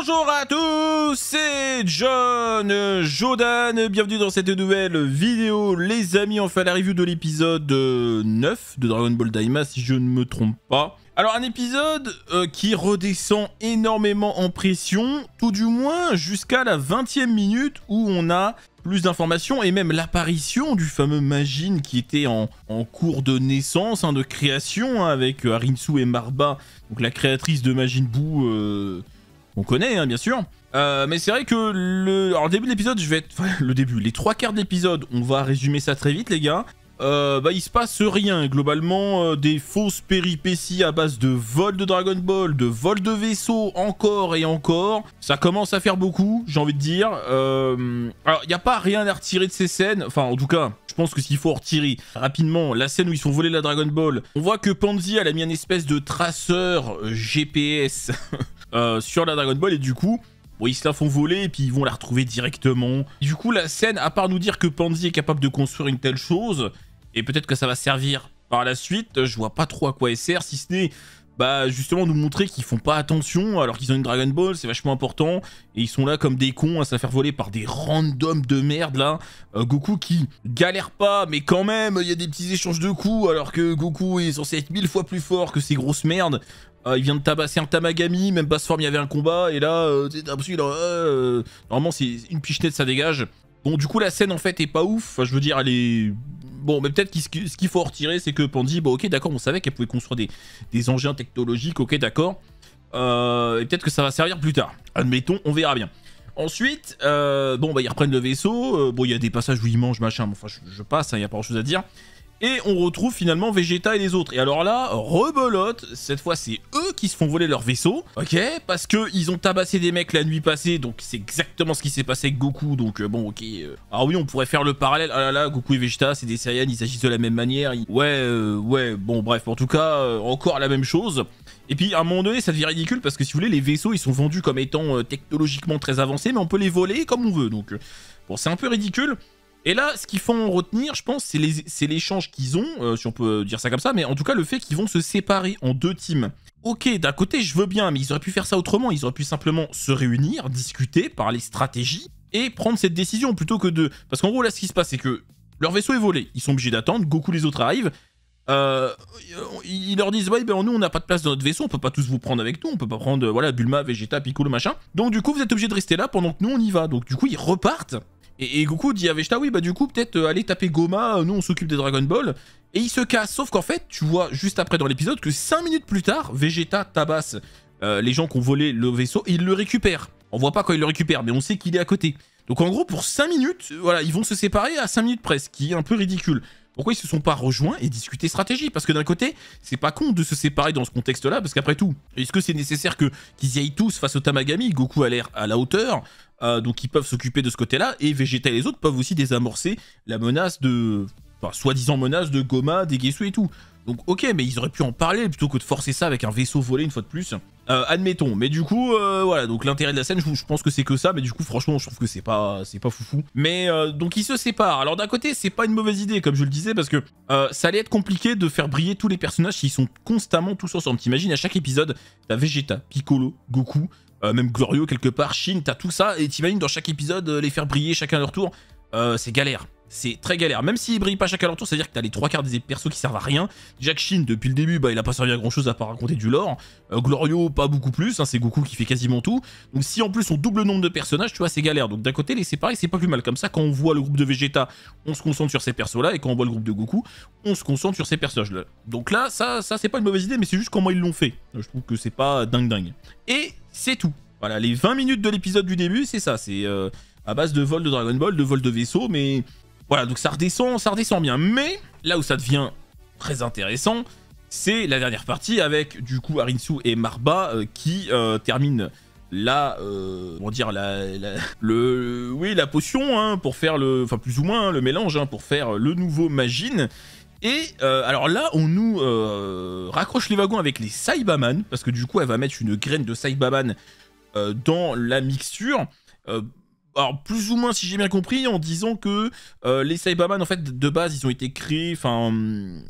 Bonjour à tous, c'est John Jodan, bienvenue dans cette nouvelle vidéo. Les amis, on fait la review de l'épisode 9 de Dragon Ball Daima, si je ne me trompe pas. Alors un épisode qui redescend énormément en pression, tout du moins jusqu'à la 20e minute où on a plus d'informations et même l'apparition du fameux Majin qui était en cours de naissance, de création, avec Arinsu et Marba, donc la créatrice de Majin Buu, on connaît bien sûr. Mais c'est vrai que le début de l'épisode, les trois quarts de l'épisode, on va résumer ça très vite les gars. Il se passe rien, globalement, des fausses péripéties à base de vol de Dragon Ball, de vol de vaisseau, encore et encore. Ça commence à faire beaucoup, j'ai envie de dire. Alors, il n'y a pas rien à retirer de ces scènes, enfin, en tout cas, je pense que s'il faut retirer rapidement la scène où ils sont volés la Dragon Ball, on voit que Panzi, elle a mis une espèce de traceur GPS sur la Dragon Ball, et du coup... Bon, ils se la font voler et puis ils vont la retrouver directement. Du coup, la scène, à part nous dire que Panzi est capable de construire une telle chose, et peut-être que ça va servir par la suite, je vois pas trop à quoi elle sert, si ce n'est justement nous montrer qu'ils font pas attention alors qu'ils ont une Dragon Ball, c'est vachement important, et ils sont là comme des cons à se la faire voler par des randoms de merde là. Goku qui galère pas, mais quand même, il y a des petits échanges de coups alors que Goku est censé être 1000 fois plus fort que ces grosses merdes. Il vient de tabasser un Tamagami, même basse forme, il y avait un combat, et là, normalement, c'est une pichenette, ça dégage. Bon, du coup, la scène, en fait, est pas ouf. Enfin, je veux dire, elle est... Bon, mais peut-être que ce qu'il faut retirer, c'est que Panzi, bon, ok, d'accord, on savait qu'elle pouvait construire des engins technologiques, ok, d'accord. Et peut-être que ça va servir plus tard. Admettons, on verra bien. Ensuite, ils reprennent le vaisseau. Bon, il y a des passages où ils mangent, machin. Bon, enfin, je passe, il n'y a pas grand-chose à dire. Et on retrouve finalement Vegeta et les autres. Et alors là, rebelote, cette fois c'est eux qui se font voler leur vaisseau, ok, parce qu'ils ont tabassé des mecs la nuit passée, donc c'est exactement ce qui s'est passé avec Goku, donc bon, ok. Alors oui, on pourrait faire le parallèle, ah là là, Goku et Vegeta, c'est des Saiyans, ils agissent de la même manière, ouais, bon bref, en tout cas, encore la même chose. Et puis à un moment donné, ça devient ridicule, parce que si vous voulez, les vaisseaux, ils sont vendus comme étant technologiquement très avancés, mais on peut les voler comme on veut, donc bon, c'est un peu ridicule. Et là, ce qu'il faut en retenir, je pense, c'est l'échange qu'ils ont, si on peut dire ça comme ça, mais en tout cas, le fait qu'ils vont se séparer en deux teams. Ok, d'un côté, je veux bien, mais ils auraient pu faire ça autrement. Ils auraient pu simplement se réunir, discuter, parler stratégie, et prendre cette décision, plutôt que de... Parce qu'en gros, là, ce qui se passe, c'est que leur vaisseau est volé. Ils sont obligés d'attendre, Goku, les autres arrivent. Ils leur disent, ouais, ben nous, on n'a pas de place dans notre vaisseau, on peut pas tous vous prendre avec nous, on peut pas prendre, voilà, Bulma, Vegeta, Piccolo, machin. Donc, du coup, vous êtes obligés de rester là pendant que nous, on y va. Donc, du coup, ils repartent. Et Goku dit à Vegeta, oui, du coup, peut-être aller taper Goma, nous on s'occupe des Dragon Ball. Et il se casse, sauf qu'en fait, tu vois juste après dans l'épisode que 5 minutes plus tard, Vegeta tabasse les gens qui ont volé le vaisseau et il le récupère. On voit pas quand il le récupère, mais on sait qu'il est à côté. Donc en gros, pour 5 minutes, voilà, ils vont se séparer à 5 minutes près, ce qui est un peu ridicule. Pourquoi ils se sont pas rejoints et discuter stratégie? Parce que d'un côté, c'est pas con de se séparer dans ce contexte-là, parce qu'après tout, est-ce que c'est nécessaire qu'ils y aillent tous face au Tamagami? Goku a l'air à la hauteur, donc ils peuvent s'occuper de ce côté-là, et Vegeta et les autres peuvent aussi désamorcer la menace de... Enfin, soi-disant menace de Goma, Degesu et tout. Donc ok, mais ils auraient pu en parler plutôt que de forcer ça avec un vaisseau volé une fois de plus. Admettons, mais du coup, voilà, donc l'intérêt de la scène, je pense que c'est que ça, mais du coup, franchement, je trouve que c'est pas foufou. Mais donc ils se séparent. Alors d'un côté, c'est pas une mauvaise idée, comme je le disais, parce que ça allait être compliqué de faire briller tous les personnages s'ils sont constamment tous ensemble. T'imagines, à chaque épisode, t'as Vegeta, Piccolo, Goku, même Glorio quelque part, Shin, t'as tout ça, et t'imagines dans chaque épisode les faire briller chacun à leur tour. C'est galère. C'est très galère. Même s'ils brillent pas chacun à leur tour, c'est-à-dire que t'as les trois quarts des persos qui servent à rien. Jack Shin, depuis le début, il a pas servi à grand chose à part raconter du lore. Glorio, pas beaucoup plus, c'est Goku qui fait quasiment tout. Donc si en plus on double le nombre de personnages, tu vois, c'est galère. Donc d'un côté, les séparer, c'est pas plus mal. Comme ça, quand on voit le groupe de Vegeta, on se concentre sur ces persos-là. Et quand on voit le groupe de Goku, on se concentre sur ces personnages-là. Donc là, ça c'est pas une mauvaise idée, mais c'est juste comment ils l'ont fait. Je trouve que c'est pas dingue. Et c'est tout. Voilà, les 20 minutes de l'épisode du début, c'est ça. C'est à base de vol de Dragon Ball, de vol de vaisseau, mais... Voilà, donc ça redescend bien. Mais là où ça devient très intéressant, c'est la dernière partie avec du coup Arinsu et Marba qui terminent la potion pour faire enfin plus ou moins le mélange pour faire le nouveau Majin. Et alors là, on nous raccroche les wagons avec les Saibaman, parce que du coup, elle va mettre une graine de Saibaman dans la mixture. alors plus ou moins si j'ai bien compris, en disant que les Saibaman en fait de base ils ont été créés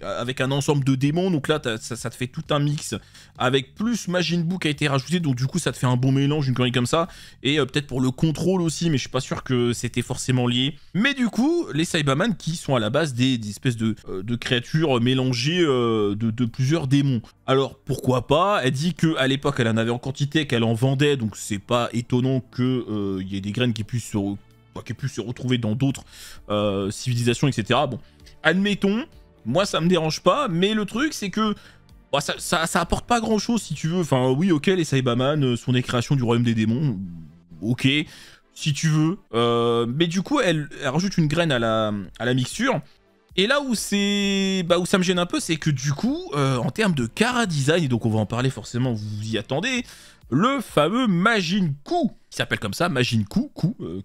avec un ensemble de démons, donc là ça te fait tout un mix avec plus Majin Buu qui a été rajouté, donc du coup ça te fait un bon mélange, une connerie comme ça, et peut-être pour le contrôle aussi, mais je suis pas sûr que c'était forcément lié. Mais du coup les Saibaman qui sont à la base des espèces de créatures mélangées de plusieurs démons. Alors pourquoi pas, elle dit qu'à l'époque elle en avait en quantité, qu'elle en vendait, donc c'est pas étonnant qu'il y ait des graines qui puissent se retrouver dans d'autres civilisations, etc. Bon, admettons, moi ça me dérange pas, mais le truc c'est que bah, ça apporte pas grand chose si tu veux. Enfin oui, ok, les Saibaman sont des créations du royaume des démons, ok, si tu veux. Mais du coup elle rajoute une graine à la mixture. Et là où où ça me gêne un peu, c'est que du coup, en termes de Chara design, et donc on va en parler forcément, vous vous y attendez, le fameux Majin Buu, qui s'appelle comme ça, Majin Buu,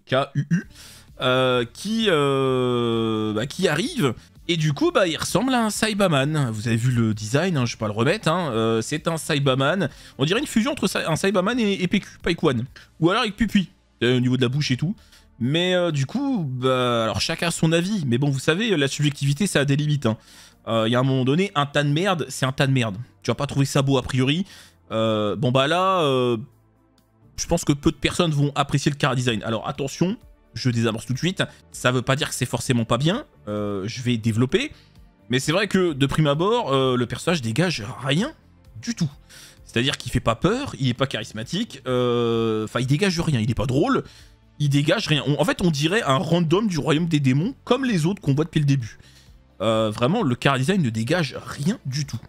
K-U-U, qui arrive, et du coup, il ressemble à un Saibaman. Vous avez vu le design, hein, je vais pas le remettre, hein, c'est un Saibaman, on dirait une fusion entre un Saibaman et PQ, Paikuan, ou alors avec Pupui, au niveau de la bouche et tout. Mais du coup, alors chacun a son avis. Mais bon, vous savez, la subjectivité, ça a des limites. Il y a un moment donné, un tas de merde, c'est un tas de merde. Tu vas pas trouver ça beau a priori. Je pense que peu de personnes vont apprécier le Chara design. Alors attention, je désamorce tout de suite. Ça veut pas dire que c'est forcément pas bien. Je vais développer. Mais c'est vrai que de prime abord, le personnage dégage rien du tout. C'est-à-dire qu'il fait pas peur, il est pas charismatique. Il dégage rien, il est pas drôle. Il dégage rien. En fait, on dirait un random du royaume des démons, comme les autres qu'on voit depuis le début. Vraiment, le Chara design ne dégage rien du tout.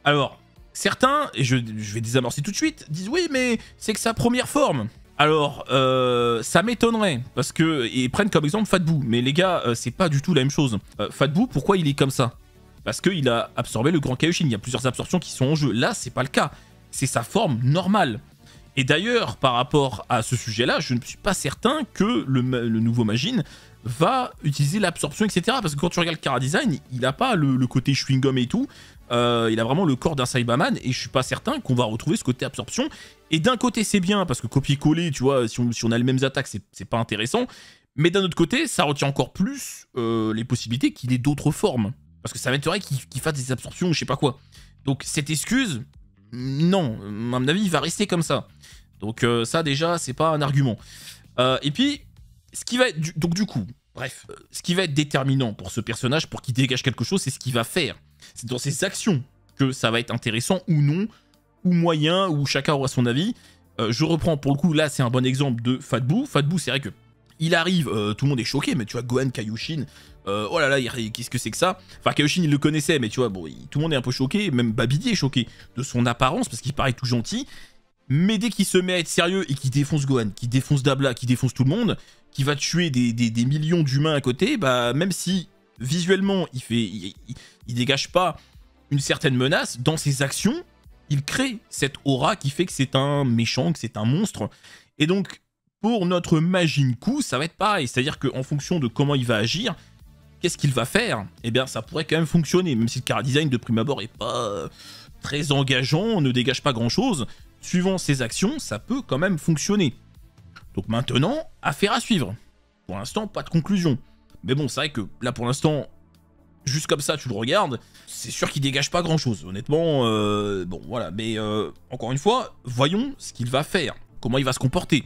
Alors, certains, et je vais désamorcer tout de suite, disent oui, mais c'est que sa première forme. Alors, ça m'étonnerait, parce que ils prennent comme exemple Fat Buu. Mais les gars, c'est pas du tout la même chose. Fat Buu, pourquoi il est comme ça? Parce qu'il a absorbé le grand Kaioshin. Il y a plusieurs absorptions qui sont en jeu. Là, c'est pas le cas. C'est sa forme normale. Et d'ailleurs, par rapport à ce sujet-là, je ne suis pas certain que le nouveau Majin va utiliser l'absorption, etc. Parce que quand tu regardes le Chara design, il n'a pas le côté chewing-gum et tout. Il a vraiment le corps d'un Saibaman. Et je suis pas certain qu'on va retrouver ce côté absorption. Et d'un côté, c'est bien, parce que copier-coller, tu vois, si on a les mêmes attaques, c'est pas intéressant. Mais d'un autre côté, ça retient encore plus les possibilités qu'il ait d'autres formes. Parce que ça m'étonnerait qu'il fasse des absorptions ou je sais pas quoi. Donc cette excuse, non, à mon avis, il va rester comme ça. Donc ça déjà, c'est pas un argument. Et puis, ce qui va être... ce qui va être déterminant pour ce personnage, pour qu'il dégage quelque chose, c'est ce qu'il va faire. C'est dans ses actions que ça va être intéressant ou non, ou moyen, ou chacun aura son avis. Je reprends pour le coup, là c'est un bon exemple de Fat Buu. Fat Buu, c'est vrai que il arrive, tout le monde est choqué, mais tu vois, Gohan, Kaioshin, oh là là, qu'est-ce que c'est que ça? Enfin, Kaioshin, il le connaissait, mais tu vois, bon, tout le monde est un peu choqué, même Babidi est choqué de son apparence, parce qu'il paraît tout gentil. Mais dès qu'il se met à être sérieux et qu'il défonce Gohan, qu'il défonce Dabla, qu'il défonce tout le monde, qu'il va tuer des millions d'humains à côté, même si visuellement il dégage pas une certaine menace, dans ses actions, il crée cette aura qui fait que c'est un méchant, que c'est un monstre. Et donc, pour notre Majin Buu, ça va être pareil. C'est-à-dire qu'en fonction de comment il va agir, qu'est-ce qu'il va faire? Eh bien, ça pourrait quand même fonctionner, même si le Chara design de prime abord est pas très engageant, ne dégage pas grand-chose. Suivant ses actions, ça peut quand même fonctionner. Donc maintenant, affaire à suivre. Pour l'instant, pas de conclusion. Mais bon, c'est vrai que là, pour l'instant, juste comme ça, tu le regardes, c'est sûr qu'il dégage pas grand-chose. Honnêtement, bon, voilà. Mais encore une fois, voyons ce qu'il va faire. Comment il va se comporter.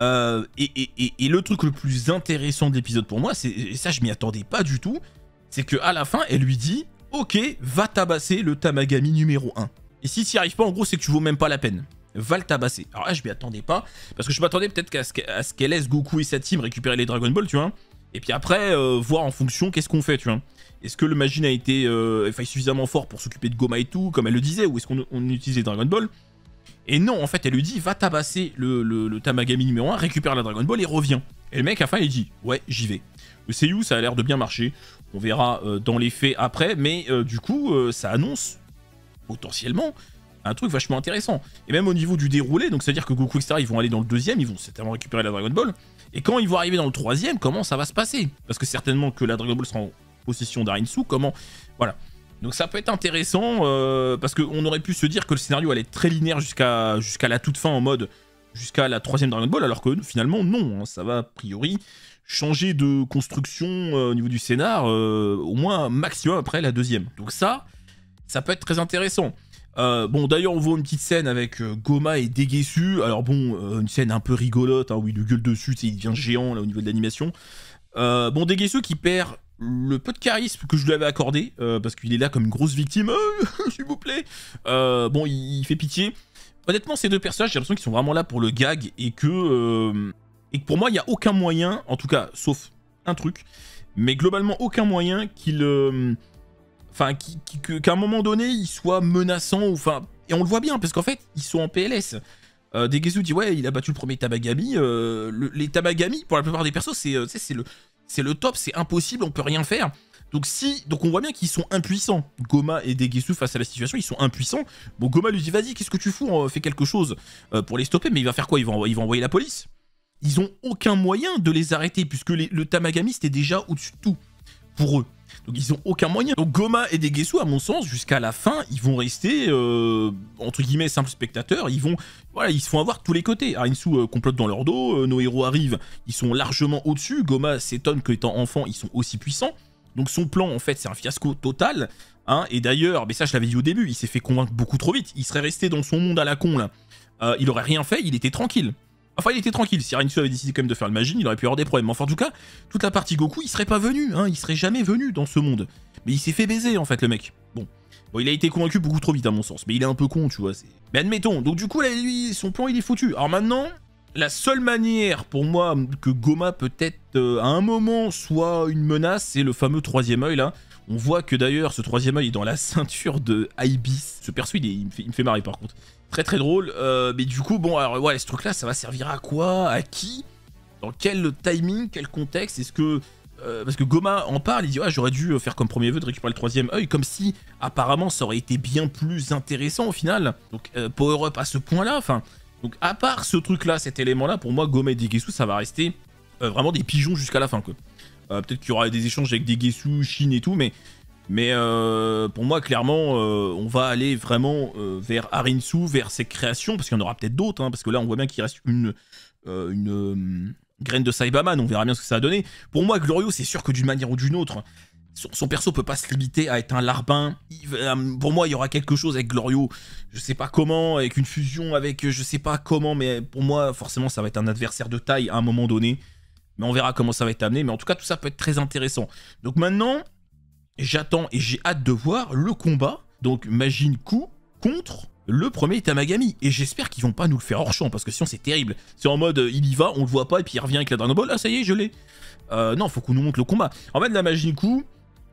Et le truc le plus intéressant de l'épisode pour moi, et ça, je m'y attendais pas du tout, c'est qu'à la fin, elle lui dit « Ok, va tabasser le Tamagami numéro 1. » Et si tu n'y arrives pas, en gros, c'est que tu vaux même pas la peine. Va le tabasser. Alors là, je m'y attendais pas, parce que je m'attendais peut-être à ce qu'elle laisse Goku et sa team récupérer les Dragon Ball, tu vois. Et puis après, voir en fonction qu'est-ce qu'on fait, tu vois. Est-ce que le Majin a été suffisamment fort pour s'occuper de Goma et tout, comme elle le disait, ou est-ce qu'on utilise les Dragon Ball? Et non, en fait, elle lui dit, va tabasser le Tamagami numéro 1, récupère la Dragon Ball et reviens. Et le mec, à la fin, il dit, ouais, j'y vais. Le Seiyu, ça a l'air de bien marcher. On verra dans les faits après, mais du coup, ça annonce potentiellement un truc vachement intéressant. Et même au niveau du déroulé, donc c'est-à-dire que Goku, etc., ils vont aller dans le deuxième, ils vont certainement récupérer la Dragon Ball. Et quand ils vont arriver dans le troisième, comment ça va se passer? Parce que certainement que la Dragon Ball sera en possession d'Arinsu, comment... Voilà. Donc ça peut être intéressant, parce qu'on aurait pu se dire que le scénario allait être très linéaire jusqu'à la toute fin, en mode jusqu'à la 3ème Dragon Ball, alors que finalement, non, hein, ça va a priori changer de construction au niveau du scénar, au moins maximum après la 2ème. Donc ça peut être très intéressant. Bon, d'ailleurs, on voit une petite scène avec Goma et Degesu. Alors bon, une scène un peu rigolote, hein, où il le gueule dessus, il devient géant là au niveau de l'animation. Bon, Degesu qui perd le peu de charisme que je lui avais accordé, parce qu'il est là comme une grosse victime, s'il vous plaît. Bon, il fait pitié. Honnêtement, ces deux personnages, j'ai l'impression qu'ils sont vraiment là pour le gag, et que pour moi, il n'y a aucun moyen, en tout cas, sauf un truc, mais globalement, aucun moyen qu'il... Enfin, qu'à un moment donné, il soit menaçant, ou enfin... Et on le voit bien, parce qu'en fait, ils sont en PLS. Degesu dit, ouais, il a battu le premier Tamagami. Les Tamagami, pour la plupart des persos, c'est le top, c'est impossible, on peut rien faire. Donc on voit bien qu'ils sont impuissants. Goma et Degesu face à la situation, ils sont impuissants. Bon, Goma lui dit, vas-y, qu'est-ce que tu fous, fais quelque chose pour les stopper, mais il va faire quoi? Il va envoyer la police. Ils ont aucun moyen de les arrêter, puisque le Tamagami, c'était déjà au-dessus de tout pour eux. Donc ils ont aucun moyen. Donc Goma et Degesu, à mon sens, jusqu'à la fin, ils vont rester, entre guillemets, simples spectateurs. Voilà, ils se font avoir de tous les côtés. Arinsu complote dans leur dos, nos héros arrivent, ils sont largement au-dessus. Goma s'étonne qu'étant enfant, ils sont aussi puissants. Donc son plan, en fait, c'est un fiasco total. Hein, et d'ailleurs, mais ça je l'avais dit au début, il s'est fait convaincre beaucoup trop vite. Il serait resté dans son monde à la con, là. Il aurait rien fait, il était tranquille. Enfin, il était tranquille. Si Arinsu avait décidé quand même de faire le Majin, il aurait pu avoir des problèmes. Enfin, en tout cas, toute la partie Goku, il serait pas venu. Hein, il serait jamais venu dans ce monde. Mais il s'est fait baiser, en fait, le mec. Bon, il a été convaincu beaucoup trop vite, à mon sens. Mais il est un peu con, tu vois. Mais admettons. Donc, du coup, là, lui, son plan, il est foutu. Alors maintenant, la seule manière, pour moi, que Goma, peut-être, à un moment, soit une menace, c'est le fameux 3e œil, là. On voit que, d'ailleurs, ce 3e œil est dans la ceinture de Ibis. Ce perso, il me fait marrer, par contre. Très très drôle, mais du coup, bon, alors ouais, ce truc-là, ça va servir à quoi? À qui? Dans quel timing? Quel contexte? Est-ce que... parce que Goma en parle, il dit, ouais, j'aurais dû faire comme premier vœu de récupérer le 3e œil, comme si, apparemment, ça aurait été bien plus intéressant au final. Donc, power up à ce point-là, enfin... Donc, à part ce truc-là, cet élément-là, pour moi, Goma et Degesu, ça va rester vraiment des pigeons jusqu'à la fin, quoi. Peut-être qu'il y aura des échanges avec Degesu, Shin et tout, mais pour moi, clairement, on va aller vraiment vers Arinsu, vers ses créations, parce qu'il y en aura peut-être d'autres, hein, parce que là, on voit bien qu'il reste une graine de Saibaman, on verra bien ce que ça va donner. Pour moi, Glorio, c'est sûr que d'une manière ou d'une autre, son perso peut pas se limiter à être un larbin. Pour moi, il y aura quelque chose avec Glorio, je sais pas comment, avec une fusion, avec je sais pas comment, mais pour moi, forcément, ça va être un adversaire de taille à un moment donné. Mais on verra comment ça va être amené, mais en tout cas, tout ça peut être très intéressant. Donc maintenant... J'attends et j'ai hâte de voir le combat, donc Majin Buu contre le premier Tamagami. Et j'espère qu'ils vont pas nous le faire hors champ, parce que sinon c'est terrible. C'est en mode, il y va, on le voit pas, et puis il revient avec la Dragon Ball, ah ça y est, je l'ai. Non, faut qu'on nous montre le combat. En fait, la Majin Buu,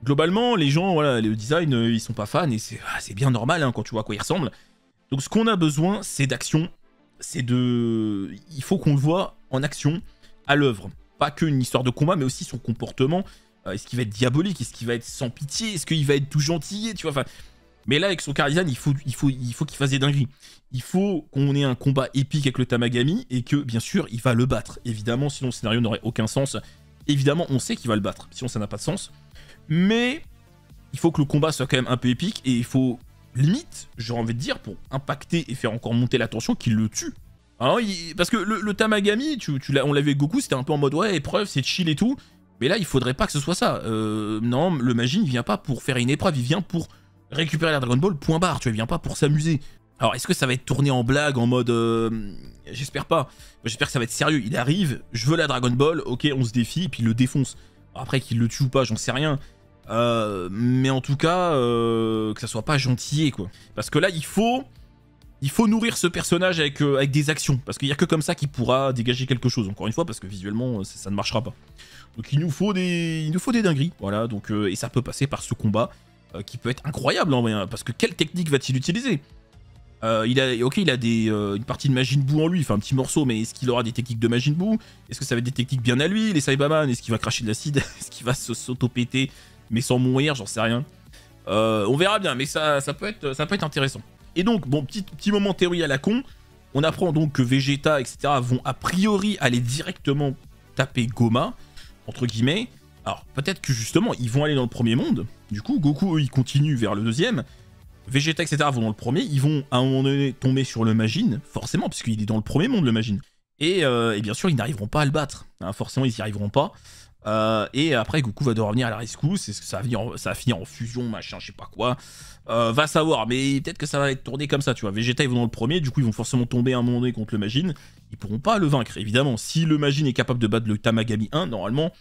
globalement, les gens, voilà, le design, ils sont pas fans, et c'est bien normal, hein, quand tu vois à quoi il ressemble. Donc ce qu'on a besoin, c'est d'action, il faut qu'on le voit en action, à l'œuvre. Pas qu'une histoire de combat, mais aussi son comportement. Est-ce qu'il va être diabolique? Est-ce qu'il va être sans pitié? Est-ce qu'il va être tout gentil? Tu vois, enfin... Mais là, avec son Karizan, il faut qu'il fasse des dingueries. Il faut qu'on ait un combat épique avec le Tamagami et que, bien sûr, il va le battre. Évidemment, sinon le scénario n'aurait aucun sens. Évidemment, on sait qu'il va le battre. Sinon, ça n'a pas de sens. Mais il faut que le combat soit quand même un peu épique et il faut, limite, j'aurais envie de dire, pour impacter et faire encore monter la tension, qu'il le tue. Alors, parce que le Tamagami, on l'a vu avec Goku, c'était un peu en mode, ouais, épreuve, c'est chill et tout. Mais là, il faudrait pas que ce soit ça. Non, le Majin, il vient pas pour faire une épreuve, il vient pour récupérer la Dragon Ball, point barre, tu vois, il vient pas pour s'amuser. Alors, est-ce que ça va être tourné en blague, en mode... J'espère pas. J'espère que ça va être sérieux. Il arrive, je veux la Dragon Ball, ok, on se défie, et puis il le défonce. Alors après, qu'il le tue ou pas, j'en sais rien. Mais en tout cas, que ça soit pas gentil, quoi. Parce que là, il faut nourrir ce personnage avec des actions. Parce qu'il y a que comme ça qu'il pourra dégager quelque chose, encore une fois, parce que visuellement, ça ne marchera pas. Donc il nous faut des dingueries, voilà, donc, et ça peut passer par ce combat qui peut être incroyable, hein, parce que quelle technique va-t-il utiliser? Il a une partie de Majin Buu en lui, enfin un petit morceau, mais est-ce qu'il aura des techniques de Majin Buu? Est-ce que ça va être des techniques bien à lui, les Saibaman? Est-ce qu'il va cracher de l'acide? Est-ce qu'il va s'auto-péter, mais sans mourir? J'en sais rien. On verra bien, mais ça peut être intéressant. Et donc, bon, petit moment théorie à la con, on apprend donc que Vegeta, etc. vont a priori aller directement taper Goma, entre guillemets. Alors, peut-être que justement, ils vont aller dans le premier monde. Du coup, Goku, eux, ils continuent vers le deuxième. Vegeta, etc. vont dans le premier, ils vont à un moment donné tomber sur le Majin, forcément, puisqu'il est dans le premier monde, le Majin. Et bien sûr, ils n'arriveront pas à le battre. Hein, forcément, ils n'y arriveront pas. Et après, Goku va devoir venir à la rescousse. Ça va finir en fusion, machin, je sais pas quoi. Va savoir, mais peut-être que ça va être tourné comme ça, tu vois. Vegeta, ils vont dans le premier, du coup, ils vont forcément tomber à un moment donné contre le Majin. Ils pourront pas le vaincre, évidemment. Si le Majin est capable de battre le Tamagami 1, normalement,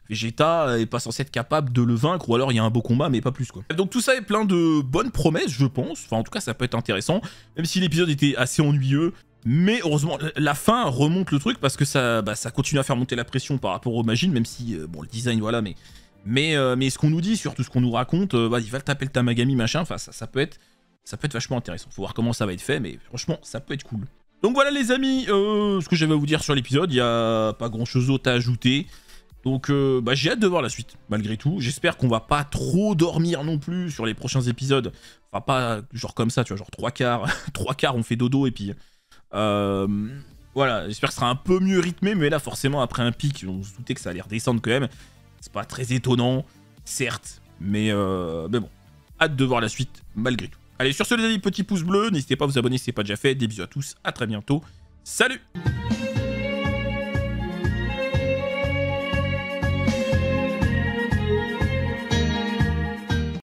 Vegeta est pas censé être capable de le vaincre, ou alors il y a un beau combat, mais pas plus, quoi. Donc tout ça est plein de bonnes promesses, je pense. Enfin, en tout cas, ça peut être intéressant, même si l'épisode était assez ennuyeux. Mais heureusement, la fin remonte le truc, parce que ça continue à faire monter la pression par rapport au Majin, même si, bon, le design, voilà, mais ce qu'on nous dit, surtout ce qu'on nous raconte, il va le taper le Tamagami, machin, enfin, ça peut être vachement intéressant. Faut voir comment ça va être fait, mais franchement, ça peut être cool. Donc voilà, les amis, ce que j'avais à vous dire sur l'épisode, il n'y a pas grand-chose d'autre à ajouter. Donc j'ai hâte de voir la suite, malgré tout. J'espère qu'on va pas trop dormir non plus sur les prochains épisodes. Enfin, pas genre comme ça, tu vois, genre 3/4, on fait dodo, et puis... voilà, j'espère que ce sera un peu mieux rythmé, mais là, forcément, après un pic, on se doutait que ça allait redescendre quand même. C'est pas très étonnant, certes, mais bon, hâte de voir la suite, malgré tout. Allez, sur ce, les amis, petit pouce bleu, n'hésitez pas à vous abonner si ce n'est pas déjà fait. Des bisous à tous, à très bientôt, salut!